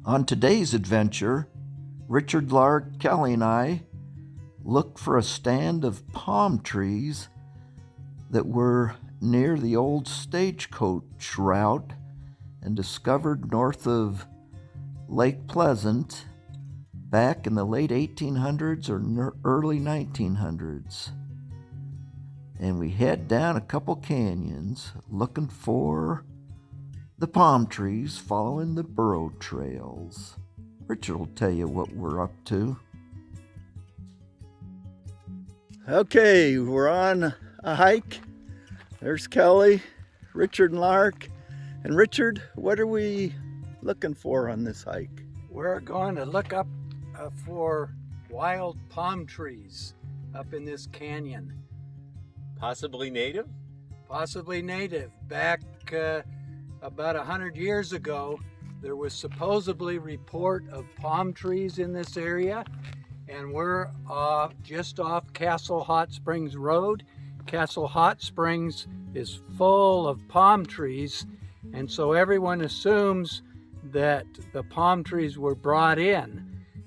On today's adventure, Richard, Lark, Kelly, and I looked for a stand of palm trees that were near the old stagecoach route and discovered north of Lake Pleasant back in the late 1800s or early 1900s. And we head down a couple canyons looking for the palm trees, following the burro trails. Richard will tell you what we're up to. Okay, we're on a hike. There's Kelly, Richard, and Lark. And Richard, what are we looking for on this hike? We're going to look up for wild palm trees up in this canyon. Possibly native? Possibly native. Back about 100 years ago, there was supposedly report of palm trees in this area, and we're just off Castle Hot Springs Road. Castle Hot Springs is full of palm trees, and so everyone assumes that the palm trees were brought in.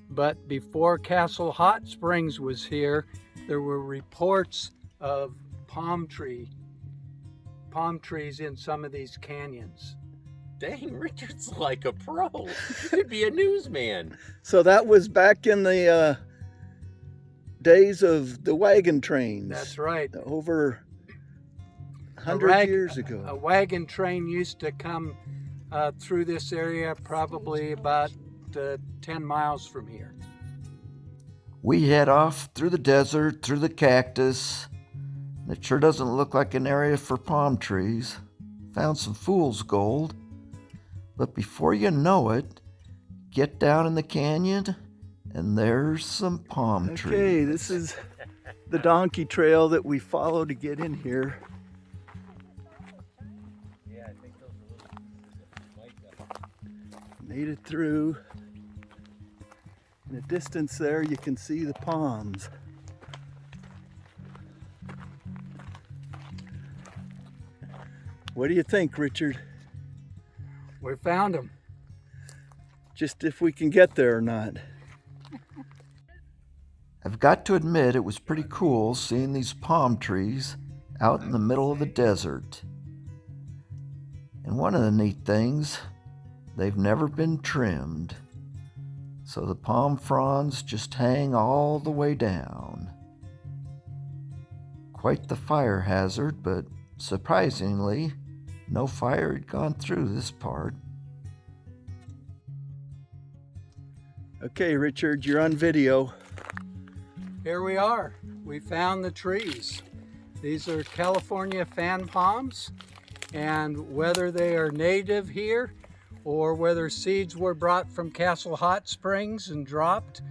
But before Castle Hot Springs was here, there were reports of palm trees in some of these canyons. Dang, Richard's like a pro. He could be a newsman. So that was back in the days of the wagon trains. That's right. Over 100 years ago. A wagon train used to come through this area probably about 10 miles from here. We head off through the desert, through the cactus. It sure doesn't look like an area for palm trees. Found some fool's gold. But before you know it, get down in the canyon and there's some palm trees. Okay, this is the donkey trail that we follow to get in here. Yeah, I think those are little white. Made it through. In the distance there, you can see the palms. What do you think, Richard? We found them. Just if we can get there or not. I've got to admit, it was pretty cool seeing these palm trees out in the middle of the desert. And one of the neat things, they've never been trimmed. So the palm fronds just hang all the way down. Quite the fire hazard, but surprisingly, no fire had gone through this part. Okay, Richard, you're on video. Here we are. We found the trees. These are California fan palms, and whether they are native here or whether seeds were brought from Castle Hot Springs and dropped,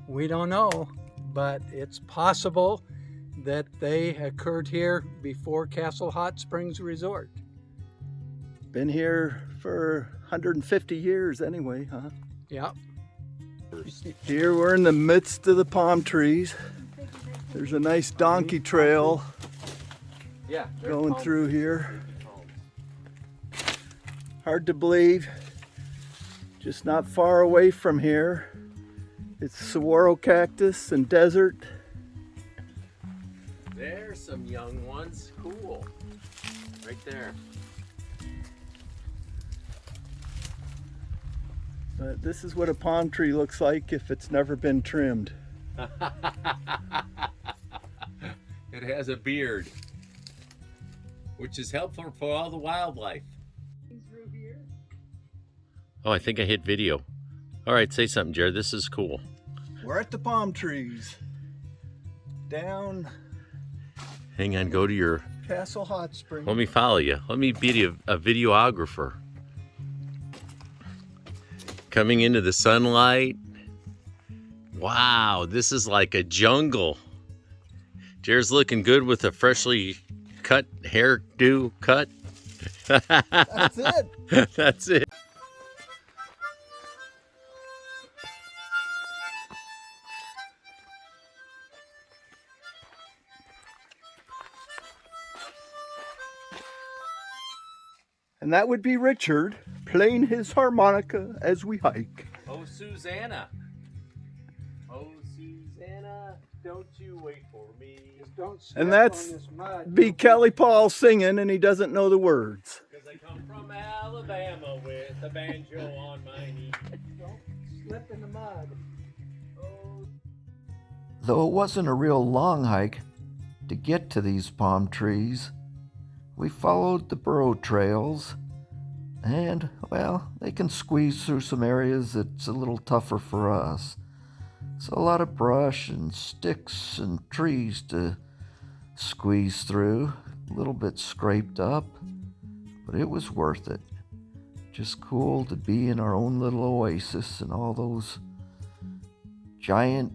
we don't know, but it's possible that they occurred here before Castle Hot Springs Resort. Been here for 150 years anyway, huh? Yep. Here we're in the midst of the palm trees. There's a nice donkey trail going through here. Hard to believe, just not far away from here. It's saguaro cactus and desert. There's some young ones. Cool. Right there. But this is what a palm tree looks like if it's never been trimmed. It has a beard, which is helpful for all the wildlife. Oh, I think I hit video. All right, say something, Jared. This is cool. We're at the palm trees. Down. Hang on, go to your... Castle Hot Springs. Let me follow you. Let me be a videographer. Coming into the sunlight. Wow, this is like a jungle. Jared's looking good with a freshly cut hairdo cut. That's it. That's it. And that would be Richard playing his harmonica as we hike. Oh, Susanna. Oh, Susanna, don't you wait for me. Just don't step And that's on this mud. be Kelly Paul singing, and he doesn't know the words. Because I come from Alabama with a banjo on my knee. Don't slip in the mud. Oh. Though it wasn't a real long hike to get to these palm trees, we followed the burro trails, and, well, they can squeeze through some areas that's a little tougher for us. So a lot of brush and sticks and trees to squeeze through, a little bit scraped up, but it was worth it. Just cool to be in our own little oasis and all those giant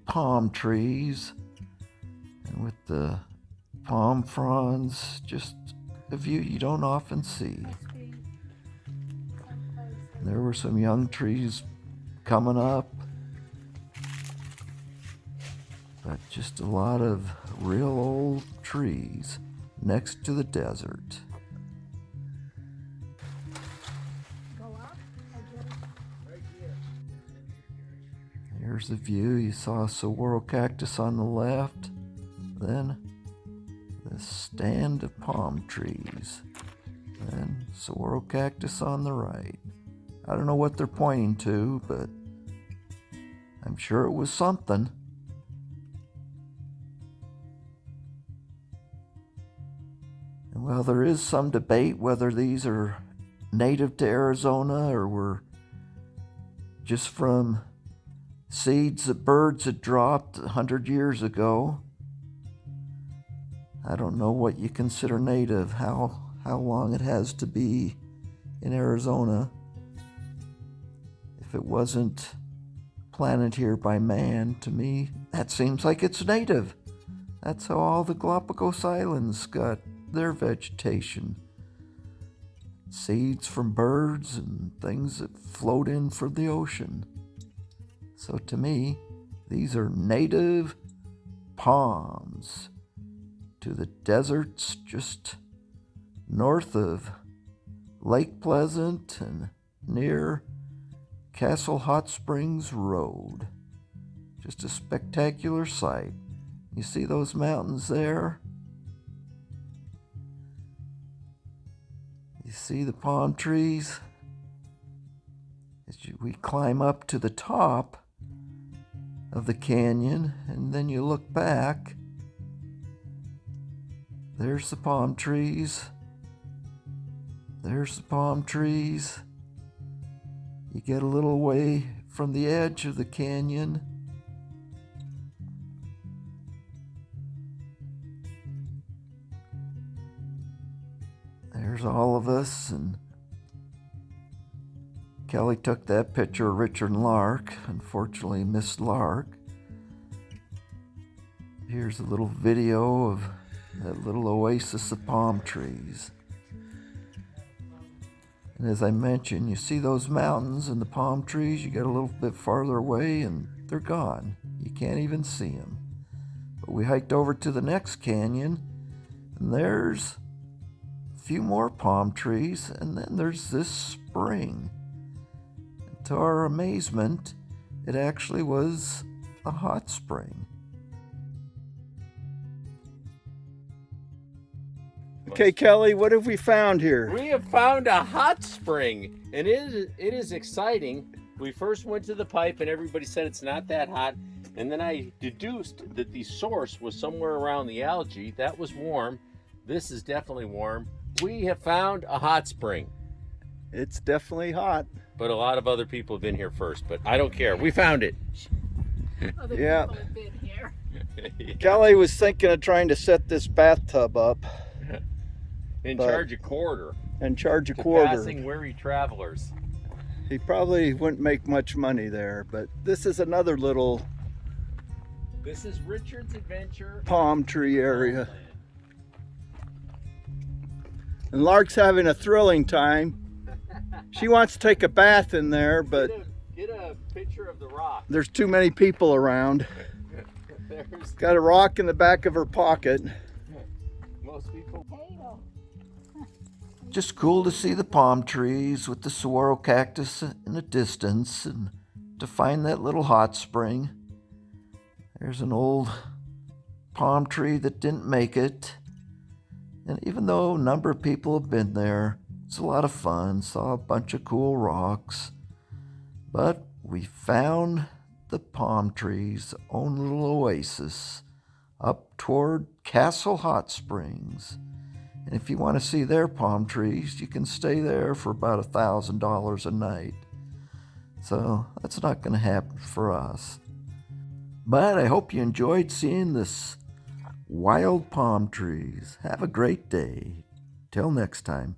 palm trees, and with the palm fronds, just a view you don't often see. There were some young trees coming up, but just a lot of real old trees next to the desert. Here's the view. You saw a saguaro cactus on the left, then the stand of palm trees, then saguaro cactus on the right. I don't know what they're pointing to, but I'm sure it was something. And well, there is some debate whether these are native to Arizona or were just from seeds that birds had dropped 100 years ago. I don't know what you consider native, how long it has to be in Arizona. If it wasn't planted here by man, to me, that seems like it's native. That's how all the Galapagos Islands got their vegetation. Seeds from birds and things that float in from the ocean. So to me, these are native palms to the deserts just north of Lake Pleasant and near Castle Hot Springs Road. Just a spectacular sight. You see those mountains there? You see the palm trees? As we climb up to the top of the canyon, and then you look back, there's the palm trees. There's the palm trees. You get a little way from the edge of the canyon. There's all of us, and Kelly took that picture of Richard and Lark. Unfortunately, missed Lark. Here's a little video of that little oasis of palm trees. And as I mentioned, you see those mountains and the palm trees, you get a little bit farther away and they're gone. You can't even see them. But we hiked over to the next canyon, and there's a few more palm trees, and then there's this spring. And to our amazement, it actually was a hot spring. Okay, Kelly, what have we found here? We have found a hot spring, and it is exciting. We first went to the pipe, and everybody said it's not that hot. And then I deduced that the source was somewhere around the algae. That was warm. This is definitely warm. We have found a hot spring. It's definitely hot. But a lot of other people have been here first, but I don't care. We found it. Other Yeah. people have been here. Kelly was thinking of trying to set this bathtub up And But- charge a quarter and charge a to quarter. passing weary travelers. He probably wouldn't make much money there, but this is another little This is Richard's Adventure. palm tree area. Homeland. And Lark's having a thrilling time. She wants to take a bath in there, but Get a picture of the rock. there's too many people around. There's Got a rock in the back of her pocket. most people. Potato. just cool to see the palm trees with the saguaro cactus in the distance and to find that little hot spring. There's an old palm tree that didn't make it. And even though a number of people have been there, it's a lot of fun, saw a bunch of cool rocks. But we found the palm tree's own little oasis up toward Castle Hot Springs. And if you want to see their palm trees, you can stay there for about $1,000 a night. So that's not going to happen for us. But I hope you enjoyed seeing this wild palm trees. Have a great day. Till next time.